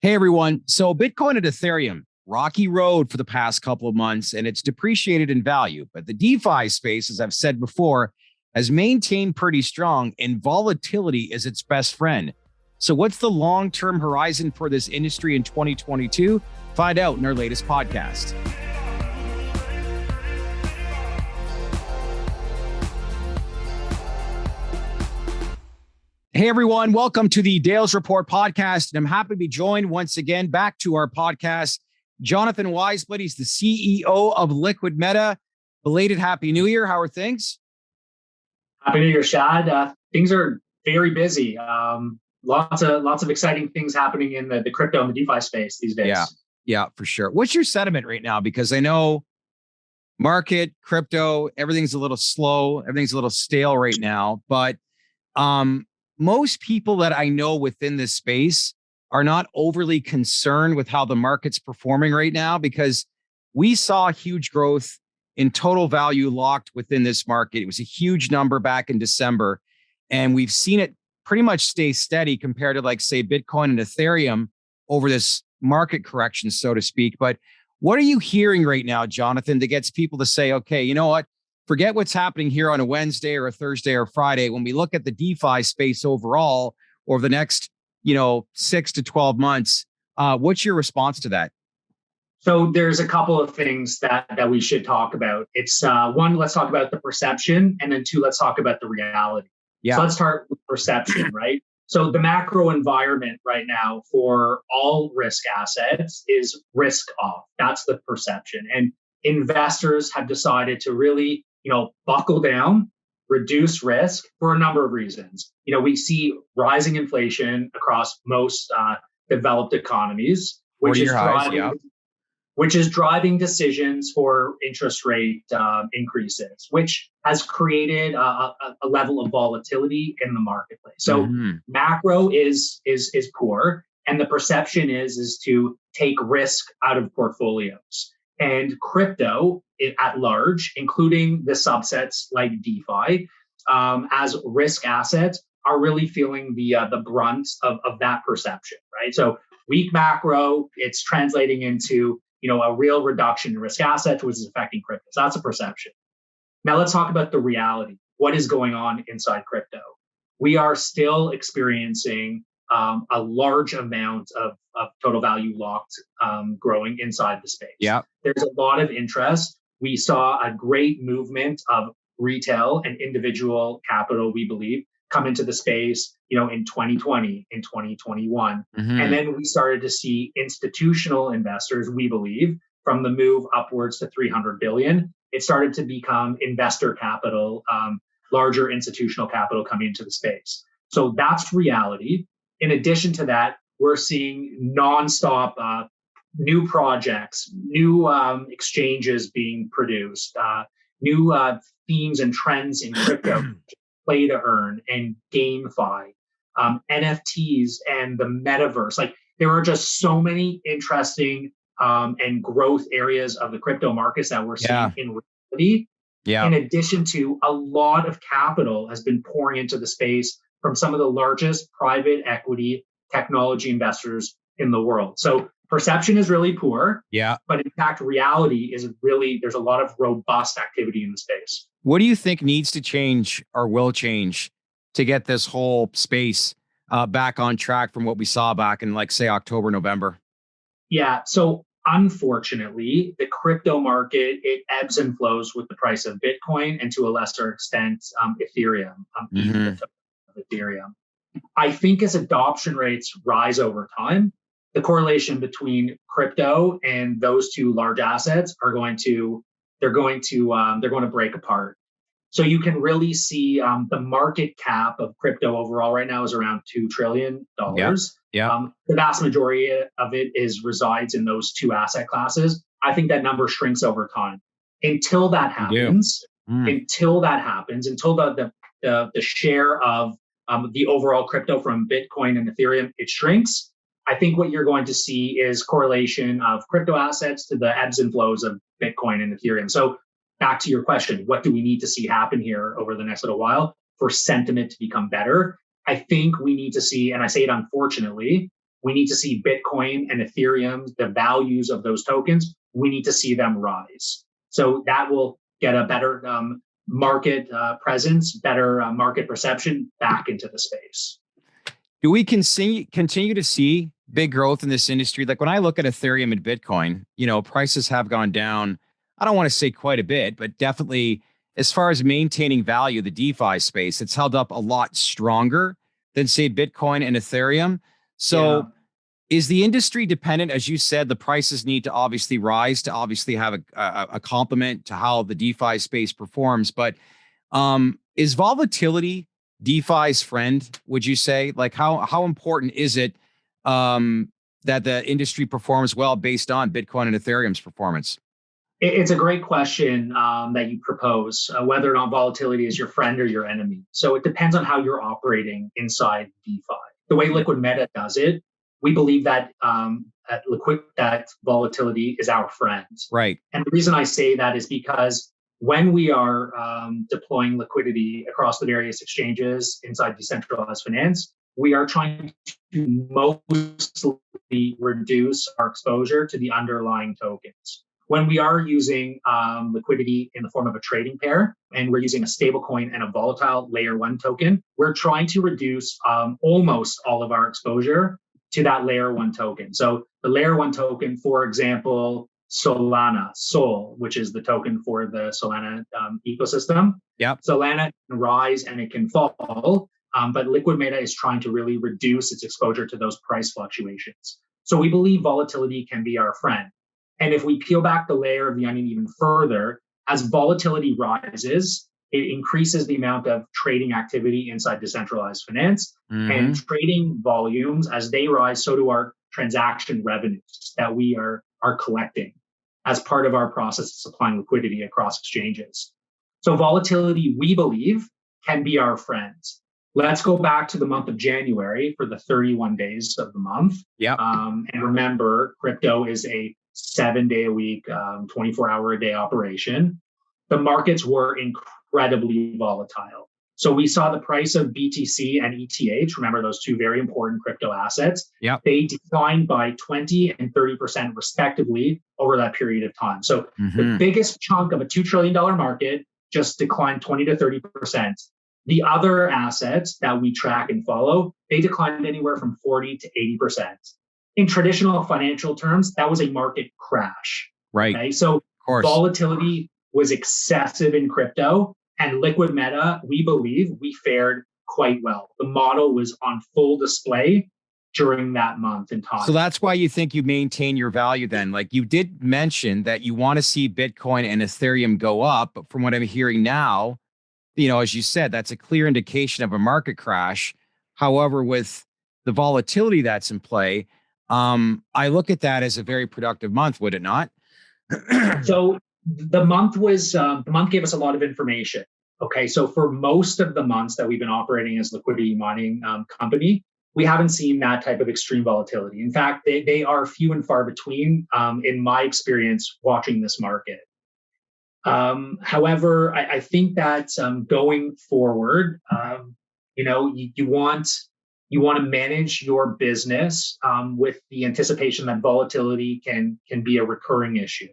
Hey everyone. So Bitcoin and Ethereum, rocky road for the past couple of months, and it's depreciated in value. But the DeFi space, as I've said before, has maintained pretty strong, and volatility is its best friend. So what's the long-term horizon for this industry in 2022? Find out in our latest podcast. Hey everyone, welcome to the Dales Report podcast. And I'm happy to be joined once again back to our podcast. Jonathan Wiesblatt, he's the CEO of Liquid Meta. Belated Happy New Year. How are things? Happy New Year, Shad. Things are very busy. Lots of exciting things happening in the crypto and the DeFi space these days. Yeah, for sure. What's your sentiment right now? Because I know market, crypto, everything's a little slow. Everything's a little stale right now. But most people that I know within this space are not overly concerned with how the market's performing right now, because we saw huge growth in total value locked within this market. It was a huge number back in December, and we've seen it pretty much stay steady compared to, like, say, Bitcoin and Ethereum over this market correction, so to speak. But what are you hearing right now, Jonathan, that gets people to say, okay, you know what? Forget what's happening here on a Wednesday or a Thursday or Friday. When we look at the DeFi space overall over the next, 6 to 12 months, what's your response to that? So there's a couple of things that we should talk about. It's one, let's talk about the perception, and then two, let's talk about the reality. Yeah. So let's start with perception, right? So the macro environment right now for all risk assets is risk off. That's the perception. And investors have decided to really buckle down, reduce risk for a number of reasons. We see rising inflation across most developed economies, which is driving decisions for interest rate increases, which has created a level of volatility in the marketplace. So macro is poor, and the perception is to take risk out of portfolios. And crypto at large, including the subsets like DeFi, as risk assets, are really feeling the brunt of that perception, right? So weak macro, it's translating into a real reduction in risk assets, which is affecting crypto. So that's a perception. Now let's talk about the reality. What is going on inside crypto? We are still experiencing a large amount of total value locked growing inside the space. Yeah. There's a lot of interest. We saw a great movement of retail and individual capital, we believe, come into the space, in 2020, in 2021. And then we started to see institutional investors, we believe, from the move upwards to 300 billion, it started to become investor capital, larger institutional capital coming into the space. So that's reality. In addition to that, we're seeing nonstop new projects, new exchanges being produced, new themes and trends in crypto, play to earn and GameFi, NFTs and the metaverse. Like, there are just so many interesting and growth areas of the crypto markets that we're seeing in reality. Yeah. In addition to, a lot of capital has been pouring into the space from some of the largest private equity technology investors in the world. So perception is really poor. Yeah. But in fact, reality is really, there's a lot of robust activity in the space. What do you think needs to change or will change to get this whole space back on track from what we saw back in, like, say, October, November? Yeah. So unfortunately, the crypto market, it ebbs and flows with the price of Bitcoin and, to a lesser extent, Ethereum. Ethereum. I think as adoption rates rise over time, the correlation between crypto and those two large assets are going to break apart. So you can really see the market cap of crypto overall right now is around $2 trillion. Yeah. The vast majority of it resides in those two asset classes. I think that number shrinks over time. Until that happens, until the share of the overall crypto from Bitcoin and Ethereum, it shrinks. I think what you're going to see is correlation of crypto assets to the ebbs and flows of Bitcoin and Ethereum. So back to your question, what do we need to see happen here over the next little while for sentiment to become better? I think we need to see, and I say it unfortunately, we need to see Bitcoin and Ethereum, the values of those tokens, we need to see them rise. So that will get a better market presence, better market perception back into the space. Do we continue to see big growth in this industry? Like when I look at Ethereum and Bitcoin, prices have gone down. I don't want to say quite a bit, but definitely as far as maintaining value, the DeFi space, it's held up a lot stronger than say Bitcoin and Ethereum. So is the industry dependent? As you said, the prices need to obviously rise to obviously have a complement to how the DeFi space performs. But is volatility DeFi's friend, would you say? Like how important is it that the industry performs well based on Bitcoin and Ethereum's performance? It's a great question that you propose, whether or not volatility is your friend or your enemy. So it depends on how you're operating inside DeFi. The way Liquid Meta does it, we believe that that volatility is our friend. Right. And the reason I say that is because when we are deploying liquidity across the various exchanges inside decentralized finance, we are trying to mostly reduce our exposure to the underlying tokens. When we are using liquidity in the form of a trading pair, and we're using a stablecoin and a volatile layer 1 token, we're trying to reduce almost all of our exposure to that layer 1 token. So the layer 1 token, for example, Solana, Sol, which is the token for the Solana ecosystem. Yep. Solana can rise and it can fall, but Liquid Meta is trying to really reduce its exposure to those price fluctuations. So we believe volatility can be our friend. And if we peel back the layer of the onion even further, as volatility rises, it increases the amount of trading activity inside decentralized finance. And trading volumes, as they rise, so do our transaction revenues that we are collecting as part of our process of supplying liquidity across exchanges. So volatility, we believe, can be our friend. Let's go back to the month of January for the 31 days of the month. Yeah. And remember, crypto is a 7-day-a-week, 24-hour-a-day operation. The markets were incredibly volatile. So we saw the price of BTC and ETH, remember those two very important crypto assets, they declined by 20 and 30% respectively over that period of time. So the biggest chunk of a $2 trillion market just declined 20 to 30%. The other assets that we track and follow, they declined anywhere from 40 to 80%. In traditional financial terms, that was a market crash. Right. Okay? So volatility was excessive in crypto, and Liquid Meta, we believe, we fared quite well. The model was on full display during that month in time. So that's why you think you maintain your value then. Like you did mention that you want to see Bitcoin and Ethereum go up, but from what I'm hearing now, as you said, that's a clear indication of a market crash. However, with the volatility that's in play, I look at that as a very productive month, would it not? So the month gave us a lot of information. Okay, so for most of the months that we've been operating as liquidity mining company, we haven't seen that type of extreme volatility. In fact, they are few and far between in my experience watching this market. However, I think that going forward, you want to manage your business with the anticipation that volatility can be a recurring issue.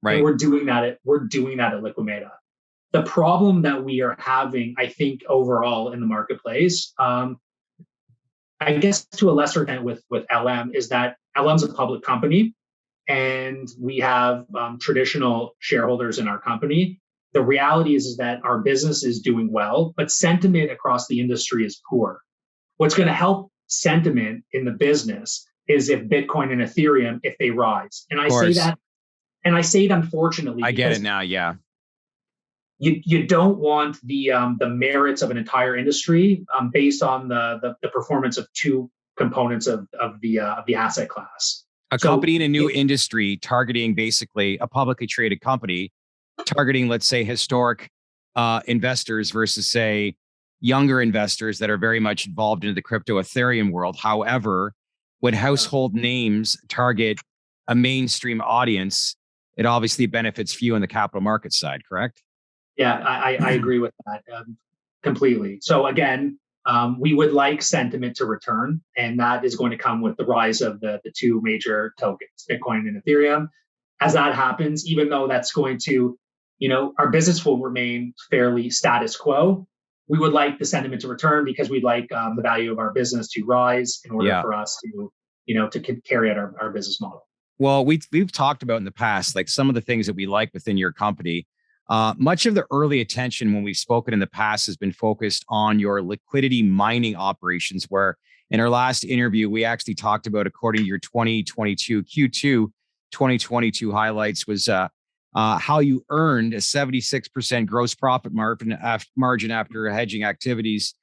Right. And we're doing that at Liquid Meta. The problem that we are having, I think, overall in the marketplace, I guess to a lesser extent with LM, is that LM's a public company and we have traditional shareholders in our company. The reality is that our business is doing well, but sentiment across the industry is poor. What's going to help sentiment in the business is if Bitcoin and Ethereum, if they rise. And I say that, and I say it unfortunately. I get it now, yeah. You don't want the merits of an entire industry based on the performance of two components of the asset class. A company in a new industry targeting basically a publicly traded company, targeting, let's say, historic investors versus, say, younger investors that are very much involved into the crypto Ethereum world. However, when household names target a mainstream audience, it obviously benefits few on the capital market side, correct? Yeah, I agree with that completely. So again, We would like sentiment to return, and that is going to come with the rise of the two major tokens, Bitcoin and Ethereum. As that happens, even though that's going to, our business will remain fairly status quo, we would like the sentiment to return because we'd like the value of our business to rise in order for us to, to carry out our business model. Well, we've talked about in the past, like some of the things that we like within your company. Much of the early attention when we've spoken in the past has been focused on your liquidity mining operations, where in our last interview, we actually talked about, according to your 2022 Q2 2022 highlights, was how you earned a 76% gross profit margin after hedging activities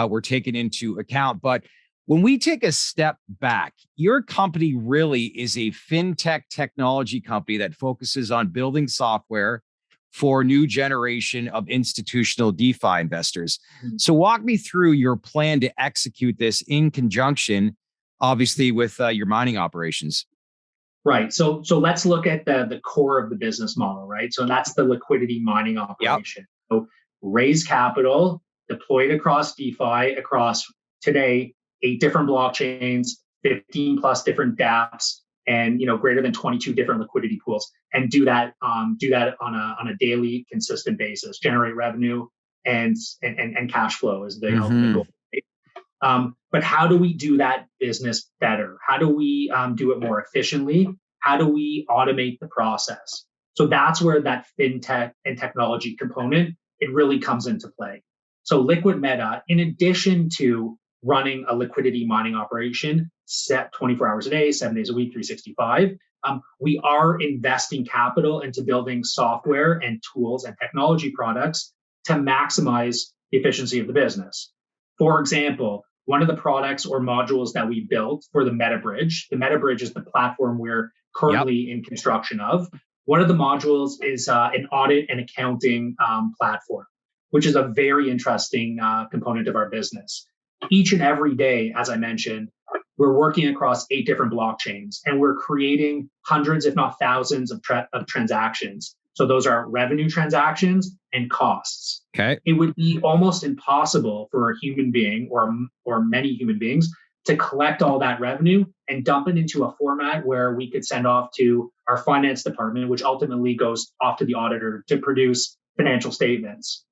were taken into account. But when we take a step back, your company really is a fintech technology company that focuses on building software for new generation of institutional DeFi investors. So walk me through your plan to execute this in conjunction, obviously, with your mining operations. Right. So let's look at the core of the business model, right? So that's the liquidity mining operation. So raise capital, deploy it across DeFi, across today 8 different blockchains, 15 plus different dApps, and greater than 22 different liquidity pools, and do that on a daily, consistent basis, generate revenue and cash flow is the ultimate goal. But how do we do that business better? How do we do it more efficiently? How do we automate the process? So that's where that fintech and technology component, it really comes into play. So Liquid Meta, in addition to running a liquidity mining operation set 24 hours a day, 7 days a week, 365, we are investing capital into building software and tools and technology products to maximize the efficiency of the business. For example, one of the products or modules that we built for the Meta Bridge is the platform we're currently in construction of. One of the modules is an audit and accounting platform, which is a very interesting component of our business. Each and every day, as I mentioned, we're working across 8 different blockchains, and we're creating hundreds, if not thousands, of transactions. So those are revenue transactions and costs. Okay. It would be almost impossible for a human being or many human beings to collect all that revenue and dump it into a format where we could send off to our finance department, which ultimately goes off to the auditor to produce financial statements.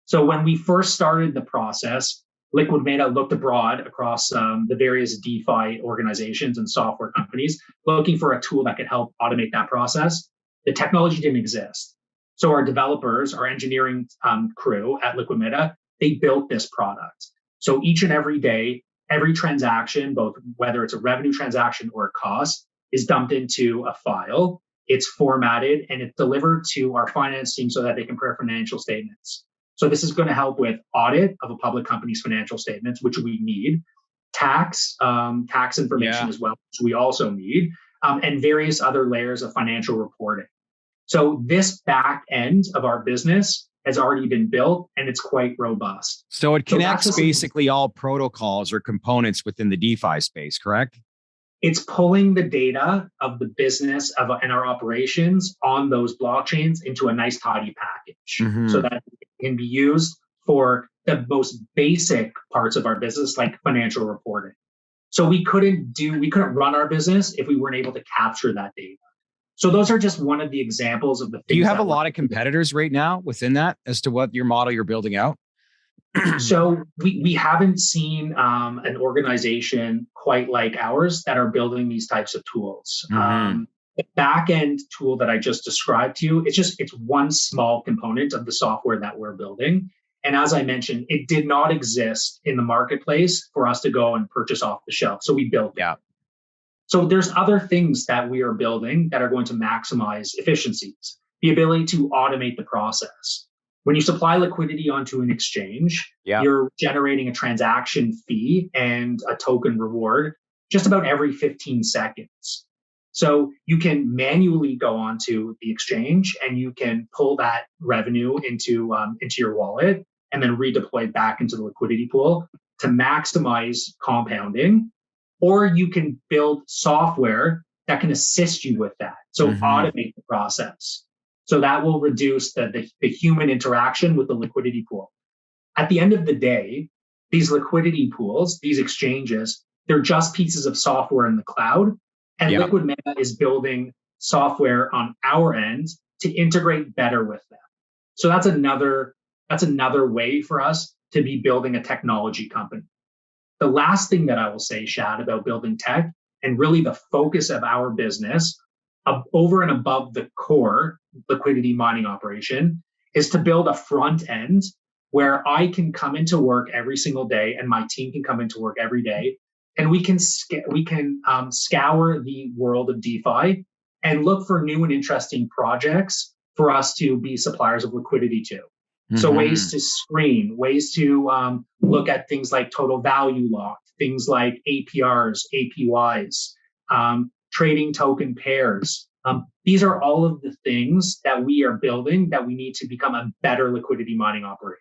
So when we first started the process, Liquid Meta looked abroad across the various DeFi organizations and software companies, looking for a tool that could help automate that process. The technology didn't exist. So our developers, our engineering crew at Liquid Meta, they built this product. So each and every day, every transaction, both whether it's a revenue transaction or a cost, is dumped into a file. It's formatted and it's delivered to our finance team so that they can prepare financial statements. So this is going to help with audit of a public company's financial statements, which we need, tax information as well, which we also need, and various other layers of financial reporting. So this back end of our business has already been built, and it's quite robust. So it connects basically all protocols or components within the DeFi space, correct? It's pulling the data of the business and our operations on those blockchains into a nice tidy package so that it can be used for the most basic parts of our business, like financial reporting. So we couldn't run our business if we weren't able to capture that data. So those are just one of the examples of the things. Do you have a lot of competitors right now within that as to what your model you're building out? So we haven't seen an organization quite like ours that are building these types of tools. The back-end tool that I just described to you, it's one small component of the software that we're building. And as I mentioned, it did not exist in the marketplace for us to go and purchase off the shelf. So we built it. So there's other things that we are building that are going to maximize efficiencies, the ability to automate the process. When you supply liquidity onto an exchange, you're generating a transaction fee and a token reward just about every 15 seconds. So you can manually go onto the exchange and you can pull that revenue into your wallet and then redeploy back into the liquidity pool to maximize compounding. Or you can build software that can assist you with that. So automate the process. So that will reduce the human interaction with the liquidity pool. At the end of the day, these liquidity pools, these exchanges, they're just pieces of software in the cloud. And Liquid Meta is building software on our end to integrate better with them. So that's another way for us to be building a technology company. The last thing that I will say, Shad, about building tech, and really the focus of our business over and above the core liquidity mining operation, is to build a front end where I can come into work every single day and my team can come into work every day, and we can scour the world of DeFi and look for new and interesting projects for us to be suppliers of liquidity to. So ways to screen, ways to look at things like total value locked, things like APRs, APYs, trading token pairs. These are all of the things that we are building that we need to become a better liquidity mining operator.